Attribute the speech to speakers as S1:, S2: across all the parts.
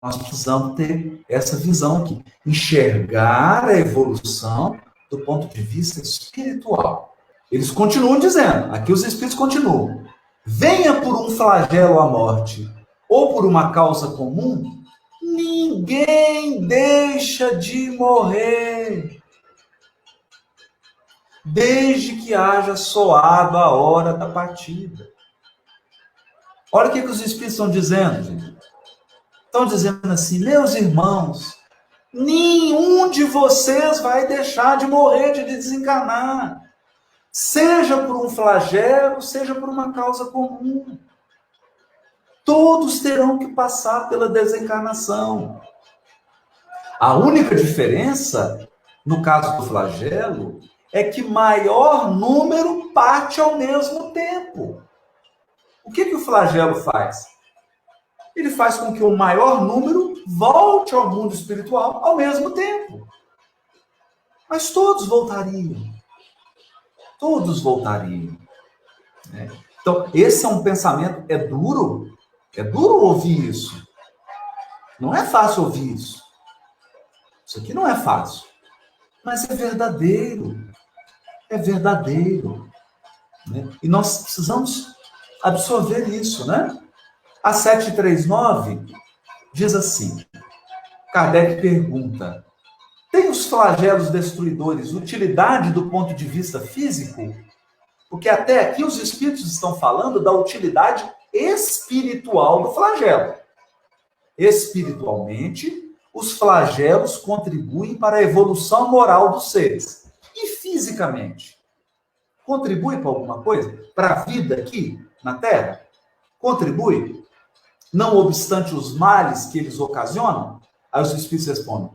S1: Nós precisamos ter essa visão aqui, enxergar a evolução do ponto de vista espiritual. Eles continuam dizendo, aqui os espíritos continuam, venha por um flagelo a morte, ou por uma causa comum, ninguém deixa de morrer, desde que haja soado a hora da partida. Olha o que os espíritos estão dizendo, gente. Estão dizendo assim, meus irmãos, nenhum de vocês vai deixar de morrer, de desencarnar. Seja por um flagelo, seja por uma causa comum. Todos terão que passar pela desencarnação. A única diferença, no caso do flagelo, é que maior número parte ao mesmo tempo. O que o flagelo faz? Ele faz com que o maior número volte ao mundo espiritual ao mesmo tempo. Mas todos voltariam. Todos voltariam. Né? Então, esse é um pensamento, é duro ouvir isso. Não é fácil ouvir isso. Isso aqui não é fácil. Mas é verdadeiro. É verdadeiro. Né? E nós precisamos absorver isso, né? A 739 diz assim, Kardec pergunta, tem os flagelos destruidores utilidade do ponto de vista físico? Porque até aqui os espíritos estão falando da utilidade espiritual do flagelo. Espiritualmente, os flagelos contribuem para a evolução moral dos seres. E fisicamente? Contribui para alguma coisa? Para a vida aqui na Terra? Contribui? Não obstante os males que eles ocasionam? Aí os espíritos respondem,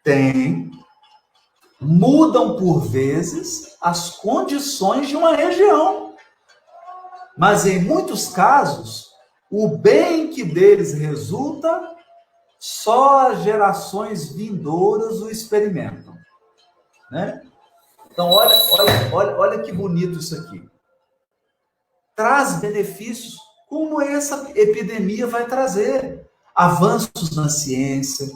S1: tem, mudam por vezes as condições de uma região. Mas em muitos casos, o bem que deles resulta, só as gerações vindouras o experimentam. Né? Então, olha que bonito isso aqui. Traz benefícios, como essa epidemia vai trazer. Avanços na ciência,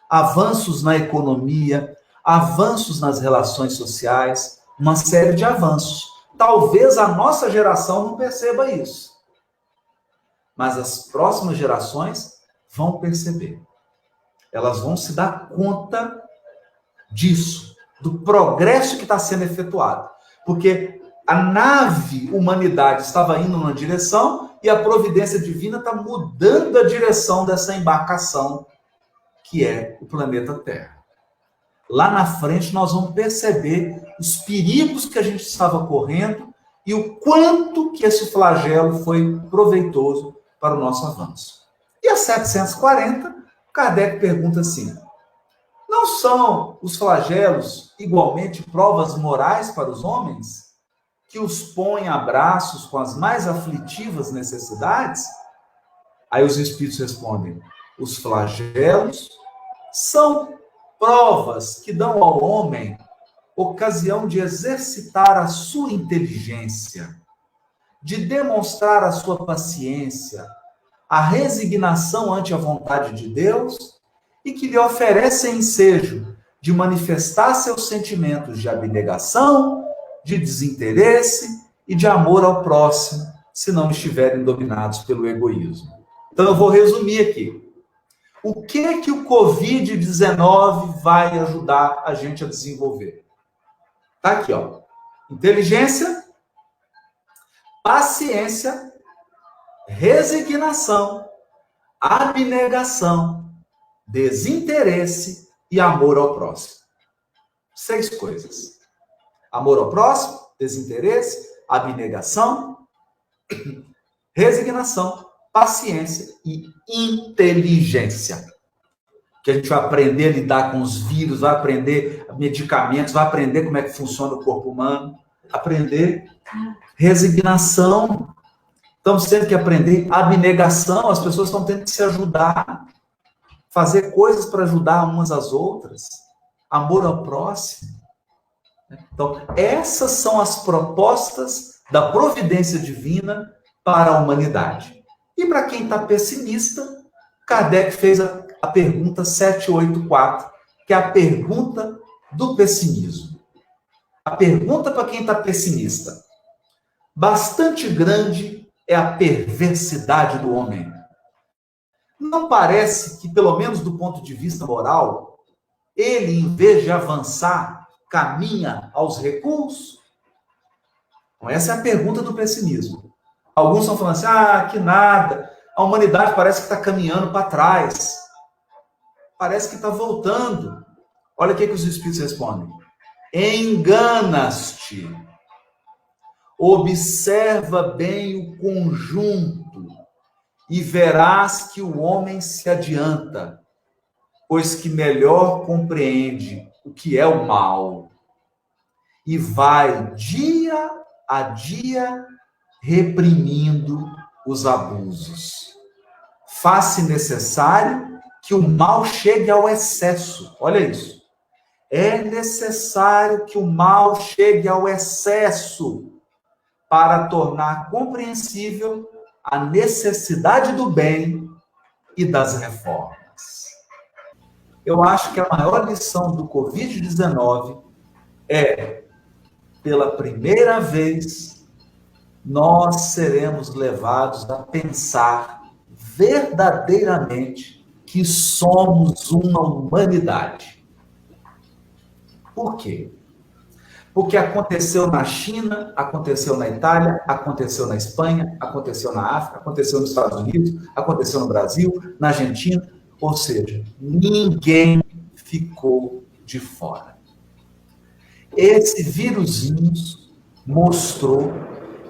S1: avanços na economia, avanços nas relações sociais, uma série de avanços. Talvez a nossa geração não perceba isso, mas as próximas gerações vão perceber. Elas vão se dar conta disso, do progresso que está sendo efetuado. Porque a nave humanidade estava indo numa direção e a providência divina está mudando a direção dessa embarcação que é o planeta Terra. Lá na frente nós vamos perceber os perigos que a gente estava correndo e o quanto que esse flagelo foi proveitoso para o nosso avanço. E a 740, Kardec pergunta assim, não são os flagelos igualmente provas morais para os homens, que os põem a braços com as mais aflitivas necessidades? Aí os espíritos respondem, os flagelos são provas que dão ao homem ocasião de exercitar a sua inteligência, de demonstrar a sua paciência, a resignação ante a vontade de Deus e que lhe oferecem ensejo de manifestar seus sentimentos de abnegação, de desinteresse e de amor ao próximo, se não estiverem dominados pelo egoísmo. Então eu vou resumir aqui. O que o Covid-19 vai ajudar a gente a desenvolver? Tá aqui, ó. Inteligência, paciência, resignação, abnegação, desinteresse e amor ao próximo. 6 coisas. Amor ao próximo, desinteresse, abnegação, resignação, paciência e inteligência. Que a gente vai aprender a lidar com os vírus, vai aprender medicamentos, vai aprender como é que funciona o corpo humano, aprender resignação. Estamos tendo que aprender abnegação, as pessoas estão tendo que se ajudar, fazer coisas para ajudar umas às outras, amor ao próximo. Então, essas são as propostas da providência divina para a humanidade. E para quem está pessimista, Kardec fez a pergunta 784, que é a pergunta do pessimismo. A pergunta para quem está pessimista. Bastante grande é a perversidade do homem. Não parece que, pelo menos do ponto de vista moral, ele, em vez de avançar, caminha aos recuos? Então, essa é a pergunta do pessimismo. Alguns estão falando assim, que nada, a humanidade parece que está caminhando para trás. Parece que está voltando. Olha o que os espíritos respondem. Enganas-te. Observa bem o conjunto e verás que o homem se adianta, pois que melhor compreende o que é o mal e vai dia a dia reprimindo os abusos. Faz-se necessário que o mal chegue ao excesso. Olha isso. É necessário que o mal chegue ao excesso para tornar compreensível a necessidade do bem e das reformas. Eu acho que a maior lição do Covid-19 é, pela primeira vez, nós seremos levados a pensar verdadeiramente que somos uma humanidade. Por quê? Porque aconteceu na China, aconteceu na Itália, aconteceu na Espanha, aconteceu na África, aconteceu nos Estados Unidos, aconteceu no Brasil, na Argentina, ou seja, ninguém ficou de fora. Esse vírusinho mostrou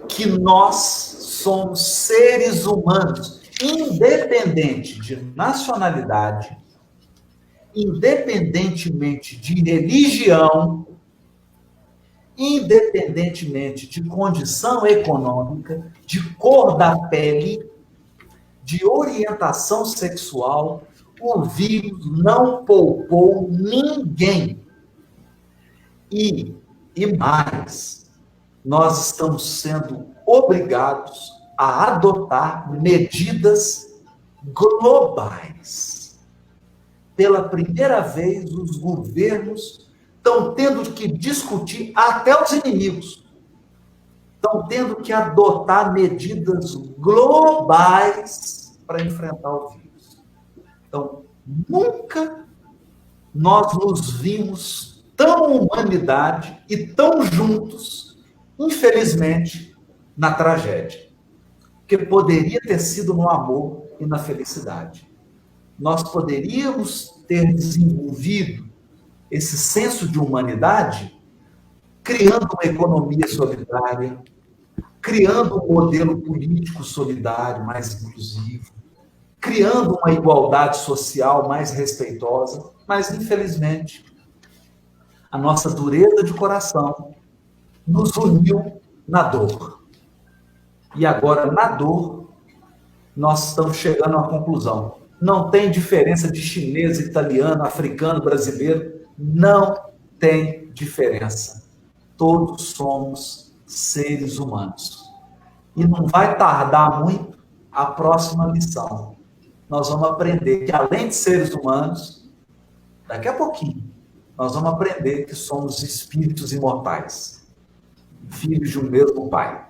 S1: que nós somos seres humanos, independente de nacionalidade, independentemente de religião, independentemente de condição econômica, de cor da pele, de orientação sexual, o vírus não poupou ninguém. E mais, nós estamos sendo obrigados a adotar medidas globais. Pela primeira vez, os governos estão tendo que discutir, até os inimigos, estão tendo que adotar medidas globais para enfrentar o vírus. Então, nunca nós nos vimos tão humanidade e tão juntos, infelizmente, na tragédia. Porque poderia ter sido no amor e na felicidade. Nós poderíamos ter desenvolvido esse senso de humanidade criando uma economia solidária, criando um modelo político solidário mais inclusivo, criando uma igualdade social mais respeitosa, mas, infelizmente, a nossa dureza de coração nos uniu na dor. E agora, na dor, nós estamos chegando a uma conclusão. Não tem diferença de chinês, italiano, africano, brasileiro. Não tem diferença. Todos somos seres humanos. E não vai tardar muito a próxima lição. Nós vamos aprender que, além de seres humanos, daqui a pouquinho, nós vamos aprender que somos espíritos imortais, filhos de um mesmo Pai.